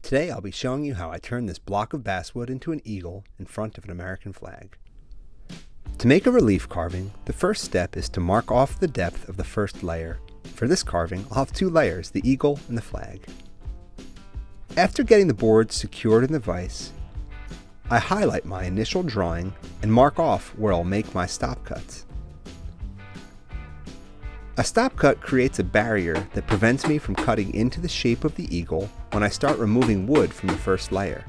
Today I'll be showing you how I turn this block of basswood into an eagle in front of an American flag. To make a relief carving, the first step is to mark off the depth of the first layer. For this carving, I'll have two layers, the eagle and the flag. After getting the board secured in the vise, I highlight my initial drawing and mark off where I'll make my stop cuts. A stop cut creates a barrier that prevents me from cutting into the shape of the eagle when I start removing wood from the first layer.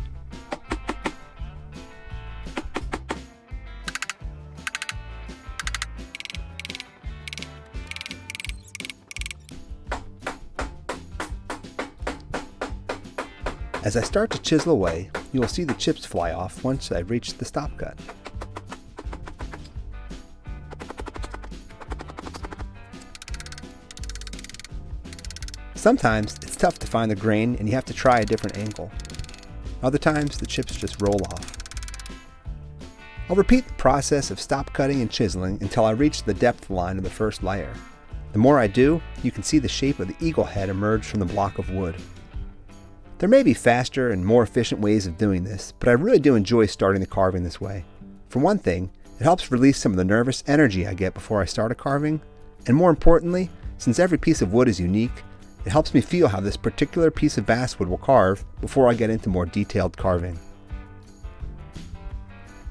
As I start to chisel away, you will see the chips fly off once I reach the stop cut. Sometimes it's tough to find the grain and you have to try a different angle. Other times the chips just roll off. I'll repeat the process of stop cutting and chiseling until I reach the depth line of the first layer. The more I do, you can see the shape of the eagle head emerge from the block of wood. There may be faster and more efficient ways of doing this, but I really do enjoy starting the carving this way. For one thing, it helps release some of the nervous energy I get before I start a carving, and more importantly, since every piece of wood is unique, it helps me feel how this particular piece of basswood will carve before I get into more detailed carving.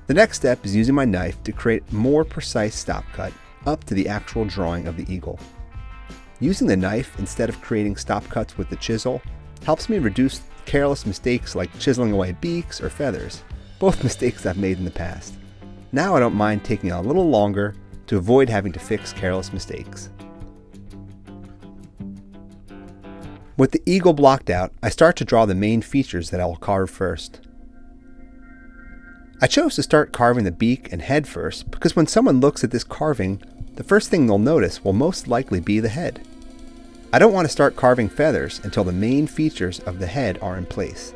The next step is using my knife to create a more precise stop cut up to the actual drawing of the eagle. Using the knife instead of creating stop cuts with the chisel helps me reduce careless mistakes like chiseling away beaks or feathers, both mistakes I've made in the past. Now I don't mind taking a little longer to avoid having to fix careless mistakes. With the eagle blocked out, I start to draw the main features that I will carve first. I chose to start carving the beak and head first because when someone looks at this carving, the first thing they'll notice will most likely be the head. I don't want to start carving feathers until the main features of the head are in place.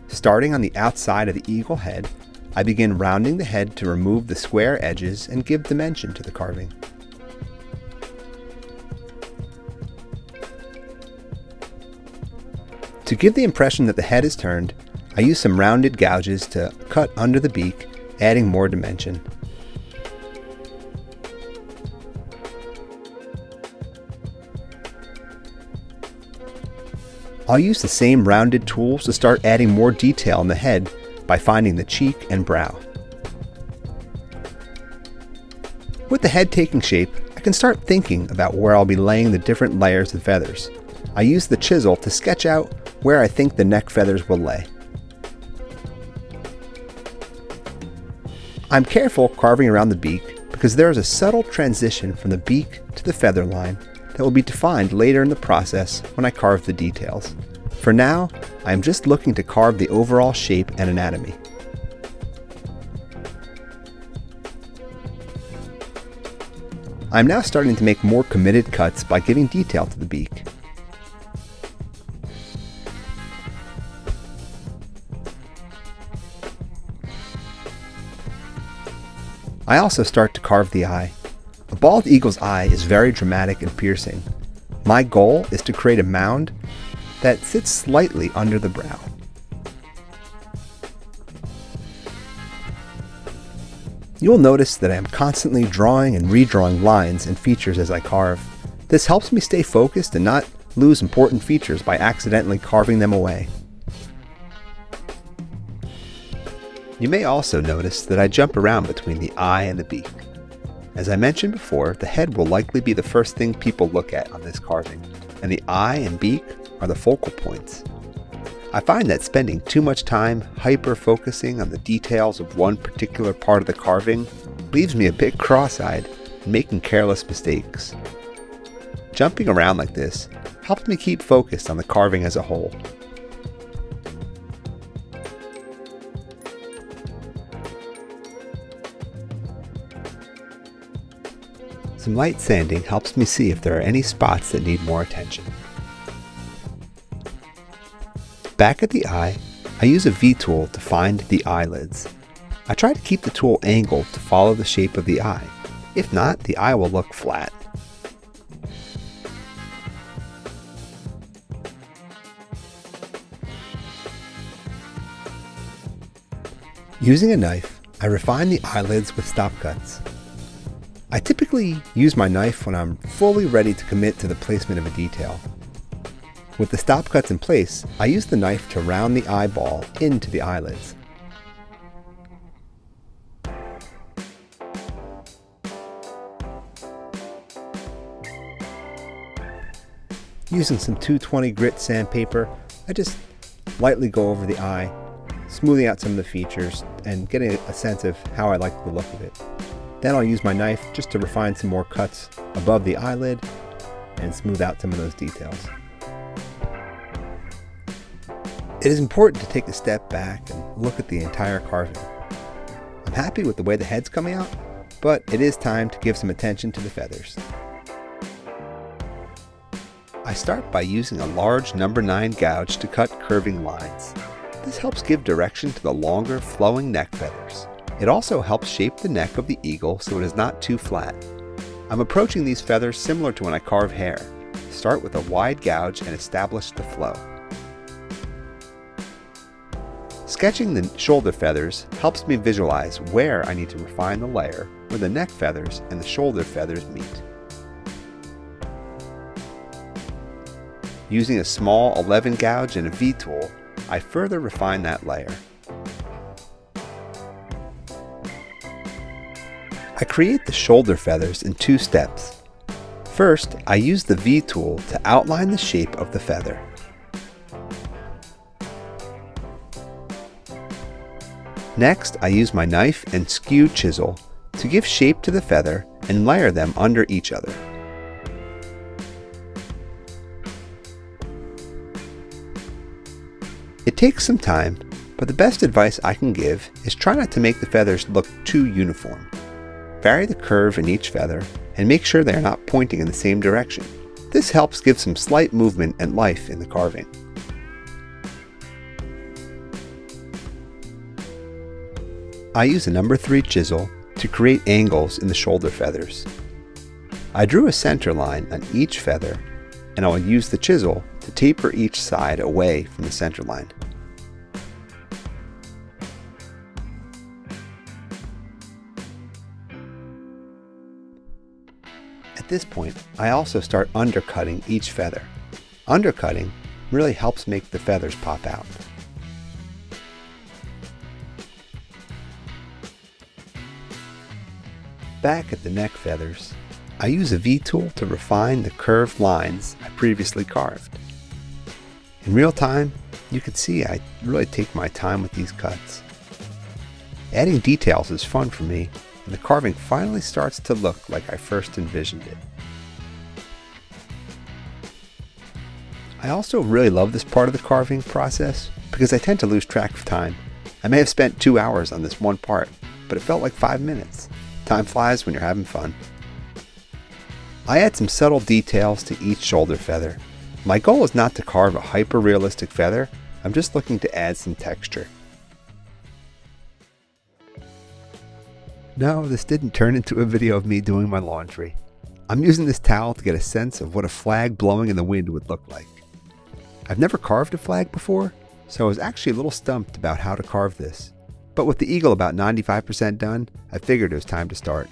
Starting on the outside of the eagle head, I begin rounding the head to remove the square edges and give dimension to the carving. To give the impression that the head is turned, I use some rounded gouges to cut under the beak, adding more dimension. I'll use the same rounded tools to start adding more detail in the head by finding the cheek and brow. With the head taking shape, I can start thinking about where I'll be laying the different layers of feathers. I use the chisel to sketch out where I think the neck feathers will lay. I'm careful carving around the beak because there is a subtle transition from the beak to the feather line that will be defined later in the process when I carve the details. For now, I am just looking to carve the overall shape and anatomy. I am now starting to make more committed cuts by giving detail to the beak. I also start to carve the eye. A bald eagle's eye is very dramatic and piercing. My goal is to create a mound that sits slightly under the brow. You will notice that I am constantly drawing and redrawing lines and features as I carve. This helps me stay focused and not lose important features by accidentally carving them away. You may also notice that I jump around between the eye and the beak. As I mentioned before, the head will likely be the first thing people look at on this carving, and the eye and beak are the focal points. I find that spending too much time hyper-focusing on the details of one particular part of the carving leaves me a bit cross-eyed and making careless mistakes. Jumping around like this helps me keep focused on the carving as a whole. Some light sanding helps me see if there are any spots that need more attention. Back at the eye, I use a V-tool to find the eyelids. I try to keep the tool angled to follow the shape of the eye. If not, the eye will look flat. Using a knife, I refine the eyelids with stop cuts. I typically use my knife when I'm fully ready to commit to the placement of a detail. With the stop cuts in place, I use the knife to round the eyeball into the eyelids. Using some 220 grit sandpaper, I just lightly go over the eye, smoothing out some of the features and getting a sense of how I like the look of it. Then I'll use my knife just to refine some more cuts above the eyelid and smooth out some of those details. It is important to take a step back and look at the entire carving. I'm happy with the way the head's coming out, but it is time to give some attention to the feathers. I start by using a large number 9 gouge to cut curving lines. This helps give direction to the longer, flowing neck feathers. It also helps shape the neck of the eagle so it is not too flat. I'm approaching these feathers similar to when I carve hair. Start with a wide gouge and establish the flow. Sketching the shoulder feathers helps me visualize where I need to refine the layer where the neck feathers and the shoulder feathers meet. Using a small 11 gouge and a V-tool, I further refine that layer. I create the shoulder feathers in 2 steps. First, I use the V-tool to outline the shape of the feather. Next, I use my knife and skew chisel to give shape to the feather and layer them under each other. It takes some time, but the best advice I can give is try not to make the feathers look too uniform. Vary the curve in each feather and make sure they are not pointing in the same direction. This helps give some slight movement and life in the carving. I use a number 3 chisel to create angles in the shoulder feathers. I drew a center line on each feather, and I will use the chisel to taper each side away from the center line. At this point, I also start undercutting each feather. Undercutting really helps make the feathers pop out. Back at the neck feathers, I use a V-tool to refine the curved lines I previously carved. In real time, you can see I really take my time with these cuts. Adding details is fun for me, and the carving finally starts to look like I first envisioned it. I also really love this part of the carving process because I tend to lose track of time. I may have spent 2 hours on this one part, but it felt like 5 minutes. Time flies when you're having fun. I add some subtle details to each shoulder feather. My goal is not to carve a hyper-realistic feather, I'm just looking to add some texture. No, this didn't turn into a video of me doing my laundry. I'm using this towel to get a sense of what a flag blowing in the wind would look like. I've never carved a flag before, so I was actually a little stumped about how to carve this. But with the eagle about 95% done, I figured it was time to start.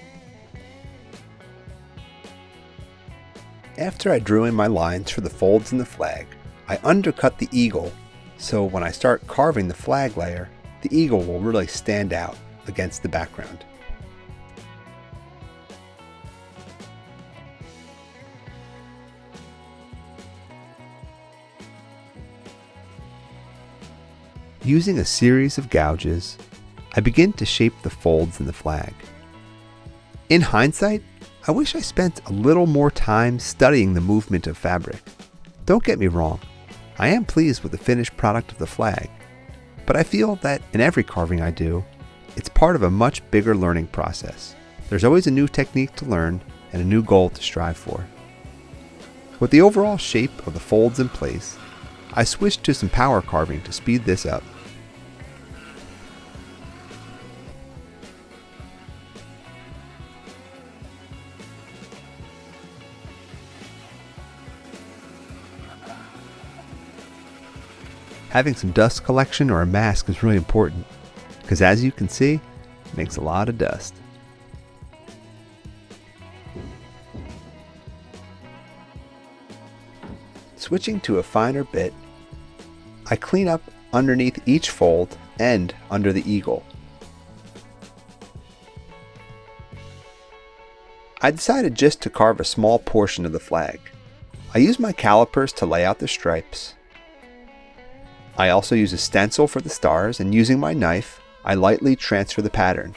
After I drew in my lines for the folds in the flag, I undercut the eagle, so when I start carving the flag layer, the eagle will really stand out against the background. Using a series of gouges, I begin to shape the folds in the flag. In hindsight, I wish I spent a little more time studying the movement of fabric. Don't get me wrong, I am pleased with the finished product of the flag, but I feel that in every carving I do, it's part of a much bigger learning process. There's always a new technique to learn and a new goal to strive for. With the overall shape of the folds in place, I switched to some power carving to speed this up. Having some dust collection or a mask is really important. because as you can see, it makes a lot of dust. Switching to a finer bit, I clean up underneath each fold and under the eagle. I decided just to carve a small portion of the flag. I use my calipers to lay out the stripes. I also use a stencil for the stars, and using my knife, I lightly transfer the pattern.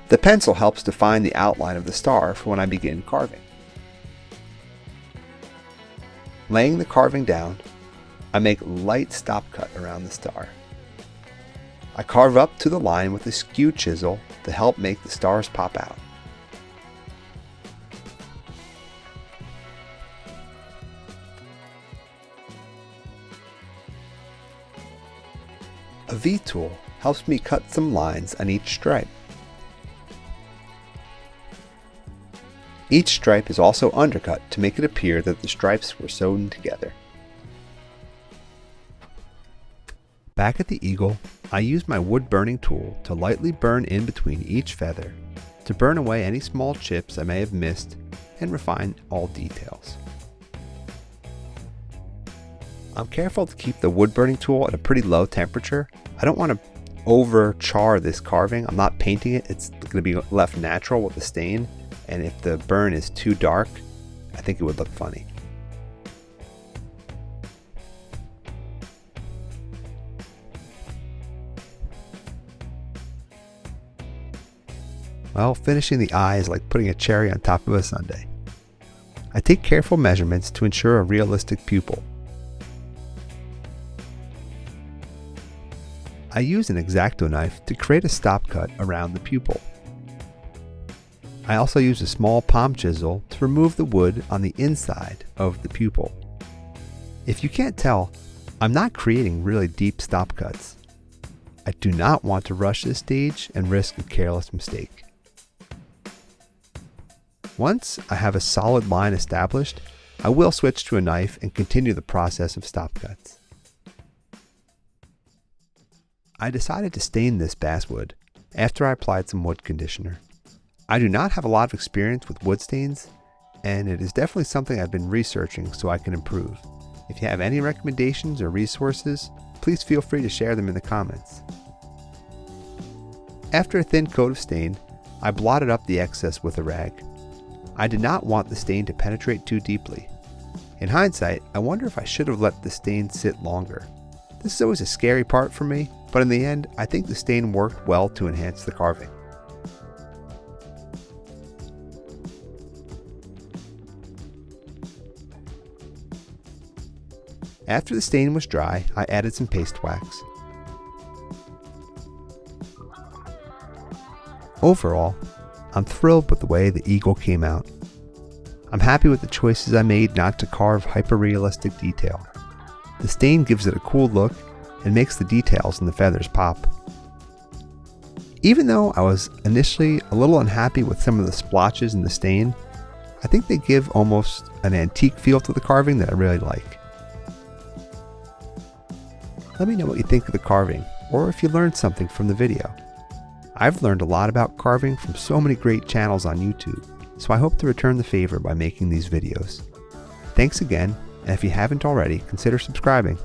The pencil helps define the outline of the star for when I begin carving. Laying the carving down, I make light stop cut around the star. I carve up to the line with a skew chisel to help make the stars pop out. A V-tool helps me cut some lines on each stripe. Each stripe is also undercut to make it appear that the stripes were sewn together. Back at the eagle, I use my wood burning tool to lightly burn in between each feather to burn away any small chips I may have missed and refine all details. I'm careful to keep the wood burning tool at a pretty low temperature. I don't want to over char this carving. I'm not painting it, it's going to be left natural with the stain, and if the burn is too dark, I think it would look funny. Well, finishing the eye is like putting a cherry on top of a sundae. I take careful measurements to ensure a realistic pupil. I use an X-Acto knife to create a stop cut around the pupil. I also use a small palm chisel to remove the wood on the inside of the pupil. If you can't tell, I'm not creating really deep stop cuts. I do not want to rush this stage and risk a careless mistake. Once I have a solid line established, I will switch to a knife and continue the process of stop cuts. I decided to stain this basswood after I applied some wood conditioner. I do not have a lot of experience with wood stains, and it is definitely something I've been researching so I can improve. If you have any recommendations or resources, please feel free to share them in the comments. After a thin coat of stain, I blotted up the excess with a rag. I did not want the stain to penetrate too deeply. In hindsight, I wonder if I should have let the stain sit longer. This is always a scary part for me, but in the end, I think the stain worked well to enhance the carving. After the stain was dry, I added some paste wax. Overall, I'm thrilled with the way the eagle came out. I'm happy with the choices I made not to carve hyper-realistic detail. The stain gives it a cool look and makes the details in the feathers pop. Even though I was initially a little unhappy with some of the splotches in the stain, I think they give almost an antique feel to the carving that I really like. Let me know what you think of the carving, or if you learned something from the video. I've learned a lot about carving from so many great channels on YouTube, so I hope to return the favor by making these videos. Thanks again, and if you haven't already, consider subscribing.